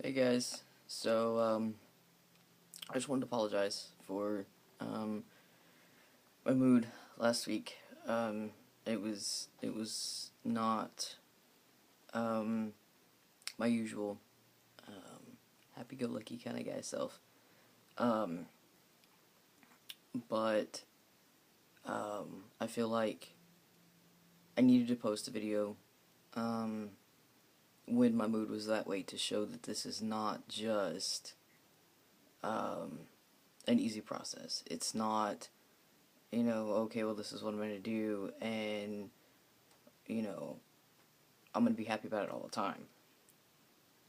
Hey guys, I just wanted to apologize for my mood last week. It was not my usual happy-go-lucky kind of guy self. Um, but I feel like I needed to post a video when my mood was that way to show that this is not just um, an easy process. It's not, okay, well, this is what I'm going to do, and, you know, I'm going to be happy about it all the time.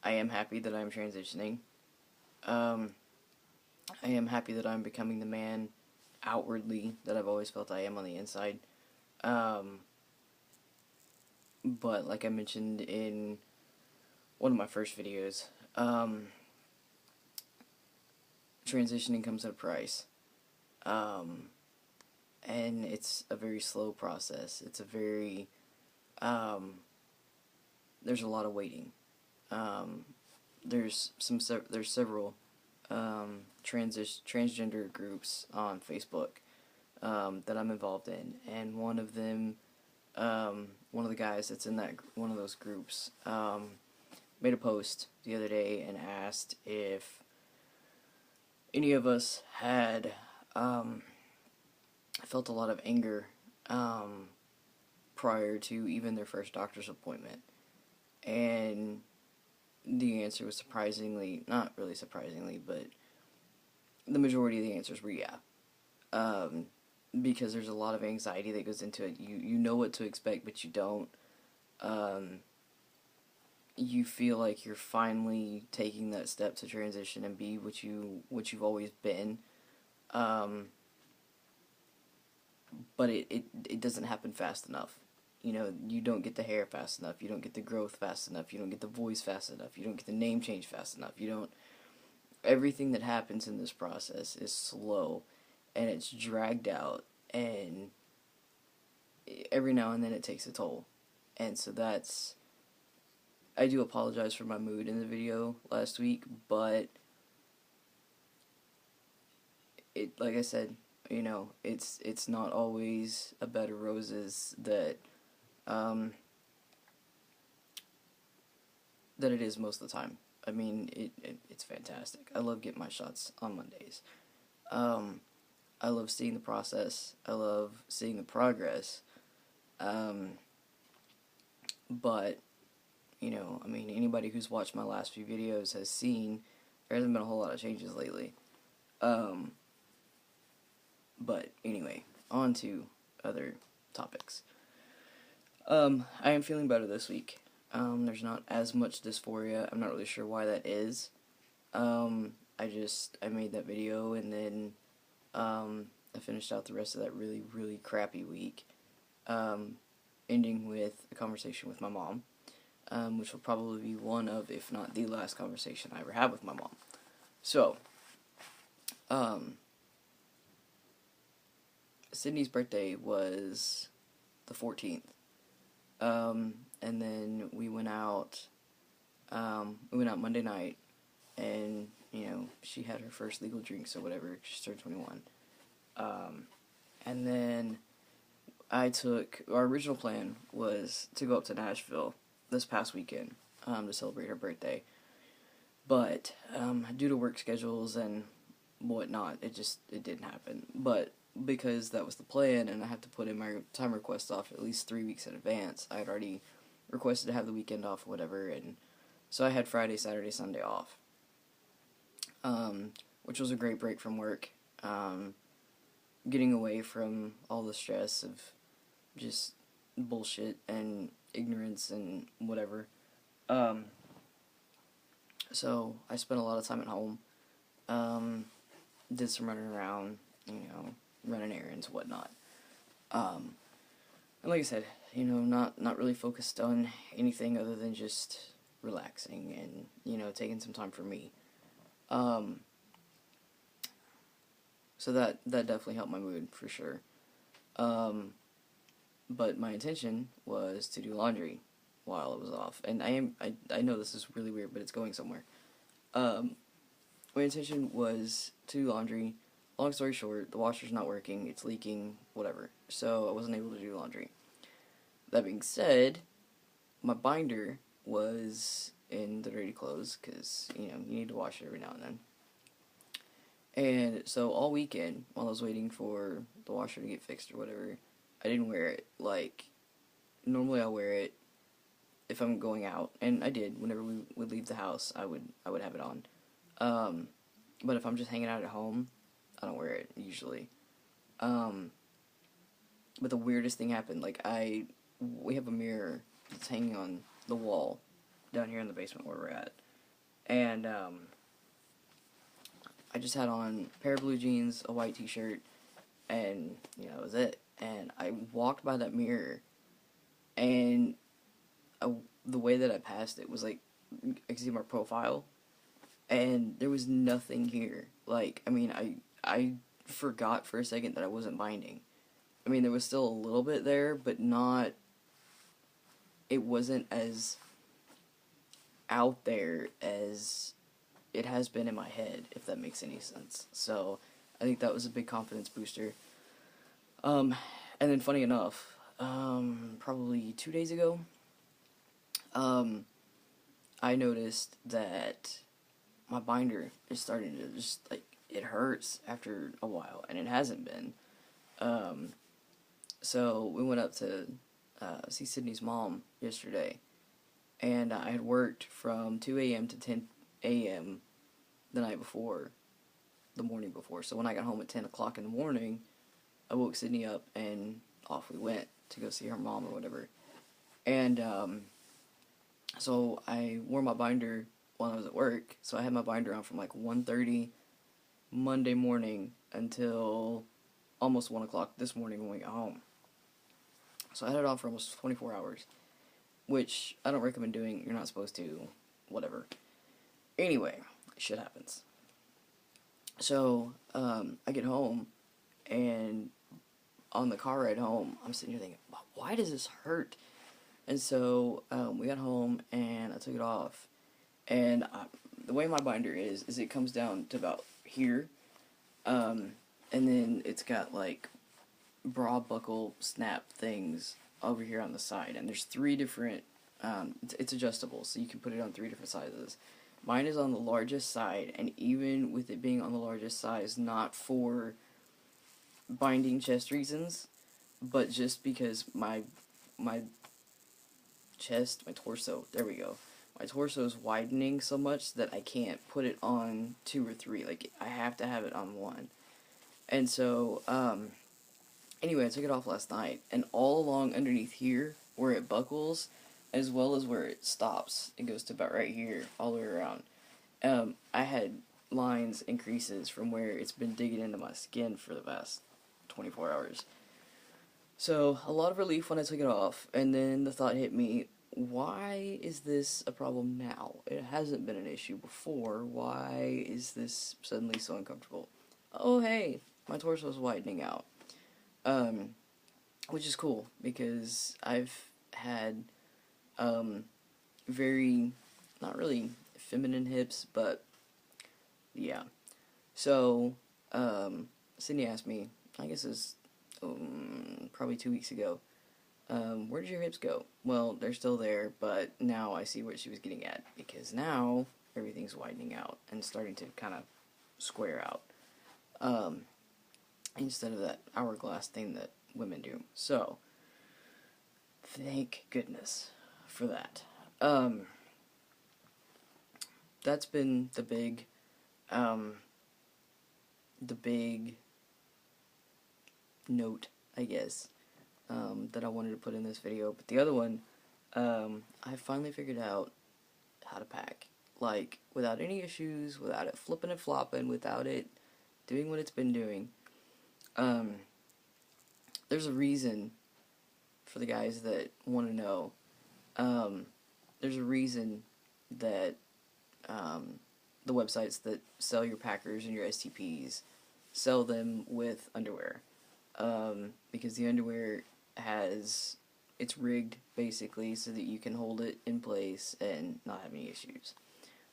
I am happy that I'm transitioning. Um, I am happy that I'm becoming the man outwardly that I've always felt I am on the inside. Um, but like I mentioned in one of my first videos, transitioning comes at a price. Um, and it's a very slow process. It's a very, there's a lot of waiting. Um, there's several transgender groups on Facebook that I'm involved in, and one of the guys that's in that one of those groups made a post the other day and asked if any of us had felt a lot of anger prior to even their first doctor's appointment, and the answer was surprisingly, not really surprisingly, but the majority of the answers were yeah. Um, because there's a lot of anxiety that goes into it. You know what to expect, but you don't. Um, you feel like you're finally taking that step to transition and be what you've always been. Um, but it doesn't happen fast enough. You don't get the hair fast enough. You don't get the growth fast enough. You don't get the voice fast enough. You don't get the name change fast enough. You don't. Everything that happens in this process is slow, and it's dragged out, and every now and then it takes a toll. And so that's. I do apologize for my mood in the video last week, but like I said, it's not always a bed of roses um, that it is most of the time. I mean, it's fantastic. I love getting my shots on Mondays. Um, I love seeing the process. I love seeing the progress. Um, but, I mean, anybody who's watched my last few videos has seen there hasn't been a whole lot of changes lately. Um, but anyway, on to other topics. I am feeling better this week. There's not as much dysphoria. I'm not really sure why that is. I made that video, and then I finished out the rest of that really, really crappy week, ending with a conversation with my mom, which will probably be one of, if not the last conversation I ever have with my mom. So, Sydney's birthday was the 14th. And then we went out Monday night, and, she had her first legal drinks or whatever. She turned 21. And then our original plan was to go up to Nashville this past weekend, to celebrate her birthday. But, due to work schedules and whatnot, it didn't happen. But because that was the plan, and I have to put in my time request off at least 3 weeks in advance, I had already requested to have the weekend off or whatever, and so I had Friday, Saturday, Sunday off, which was a great break from work, getting away from all the stress of just bullshit and ignorance and whatever. So I spent a lot of time at home, did some running around, running errands, whatnot. And like I said, not really focused on anything other than just relaxing and, taking some time for me. So that definitely helped my mood, for sure. But my intention was to do laundry while I was off. And I know this is really weird, but it's going somewhere. Um, my intention was to do laundry. Long story short, the washer's not working, it's leaking, whatever. So I wasn't able to do laundry. That being said, my binder was in the dirty clothes because, you need to wash it every now and then. And so all weekend, while I was waiting for the washer to get fixed or whatever, I didn't wear it. Like, normally I wear it if I'm going out, and I did. Whenever we would leave the house, I would have it on. But if I'm just hanging out at home, I don't wear it usually. But the weirdest thing happened. Like, we have a mirror that's hanging on the wall down here in the basement where we're at, and I just had on a pair of blue jeans, a white t-shirt, and that was it. And I walked by that mirror, and the way that I passed it was like, I could see my profile, and there was nothing here. Like, I mean, I forgot for a second that I wasn't binding. I mean, there was still a little bit there, but not, it wasn't as out there as it has been in my head, if that makes any sense. So, I think that was a big confidence booster. And then funny enough, probably 2 days ago, I noticed that my binder is starting to just, like, it hurts after a while, and it hasn't been. So we went up to see Sydney's mom yesterday, and I had worked from 2 a.m. to 10 a.m. the morning before. So when I got home at 10 o'clock in the morning, I woke Sydney up, and off we went to go see her mom or whatever. And so I wore my binder while I was at work, so I had my binder on from like 1:30 Monday morning until almost 1 o'clock this morning when we got home. So I had it on for almost 24 hours, which I don't recommend doing. You're not supposed to, whatever. Anyway, shit happens. So, I get home, and on the car ride home, I'm sitting here thinking, why does this hurt? And so, we got home, and I took it off, and the way my binder is it comes down to about here, and then it's got, like, bra buckle snap things over here on the side, and there's 3 different, it's adjustable, so you can put it on 3 different sizes. Mine is on the largest side, and even with it being on the largest size, not for binding chest reasons, but just because my chest, my torso, there we go, my torso is widening so much that I can't put it on 2 or 3, like, I have to have it on 1. And so, anyway, I took it off last night, and all along underneath here, where it buckles, as well as where it stops, it goes to about right here, all the way around. I had lines and creases from where it's been digging into my skin for the past 24 hours. So, a lot of relief when I took it off, and then the thought hit me, why is this a problem now? It hasn't been an issue before. Why is this suddenly so uncomfortable? Oh, hey, my torso is widening out. Which is cool, because I've had, very, not really feminine hips, but, yeah. So, Sydney asked me, I guess it's, probably 2 weeks ago, where did your hips go? Well, they're still there, but now I see what she was getting at, because now everything's widening out and starting to kind of square out, instead of that hourglass thing that women do. So, thank goodness for that. That's been the big note, I guess, that I wanted to put in this video. But the other one, I finally figured out how to pack. Like, without any issues, without it flipping and flopping, without it doing what it's been doing. There's a reason, for the guys that want to know, there's a reason that the websites that sell your packers and your STPs sell them with underwear. Because the underwear it's rigged, basically, so that you can hold it in place and not have any issues.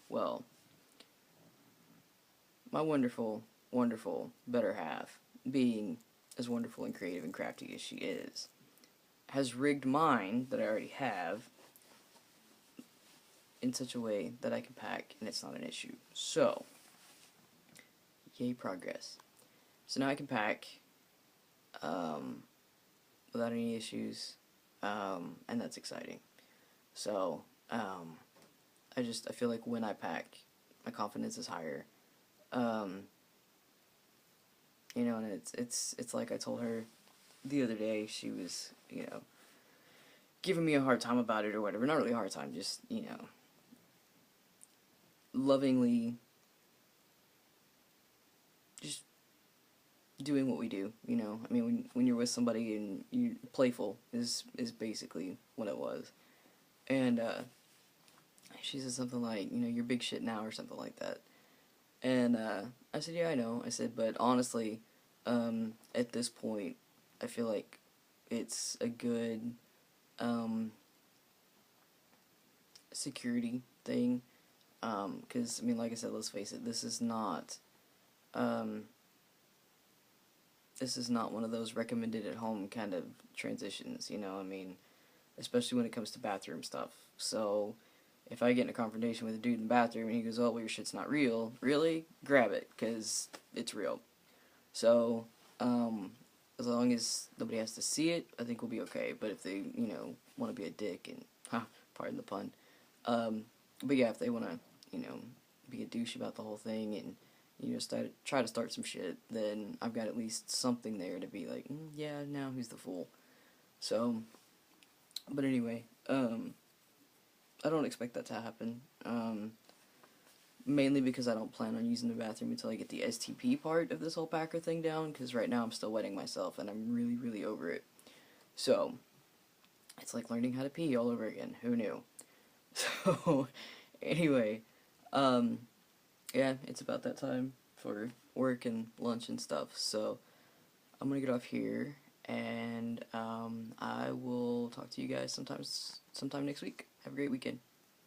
Well, my wonderful, wonderful better half, being as wonderful and creative and crafty as she is, has rigged mine that I already have in such a way that I can pack and it's not an issue. So, yay progress. So now I can pack without any issues, and that's exciting. So, I feel like when I pack, my confidence is higher. You know, and it's like I told her the other day. She was, you know, giving me a hard time about it or whatever. Not really a hard time, just, you know, lovingly just doing what we do, you know. I mean, when you're with somebody and you're playful is basically what it was. And she said something like, you know, you're big shit now or something like that. And I said, yeah, I know. I said, but honestly, at this point, I feel like it's a good security thing. Because, I mean, like I said, let's face it, this is not one of those recommended at home kind of transitions, you know. I mean, especially when it comes to bathroom stuff. So, if I get in a confrontation with a dude in the bathroom and he goes, oh, well, your shit's not real, really? Grab it, because it's real. So, as long as nobody has to see it, I think we'll be okay. But if they, you know, want to be a dick and, pardon the pun, but yeah, if they want to, you know, be a douche about the whole thing and, you know, try to start some shit, then I've got at least something there to be like, yeah, now who's the fool? So, but anyway, I don't expect that to happen, mainly because I don't plan on using the bathroom until I get the STP part of this whole packer thing down, because right now I'm still wetting myself, and I'm really, really over it. So, it's like learning how to pee all over again. Who knew? So, anyway, yeah, it's about that time for work and lunch and stuff, so I'm gonna get off here, and I will talk to you guys sometime next week. Have a great weekend.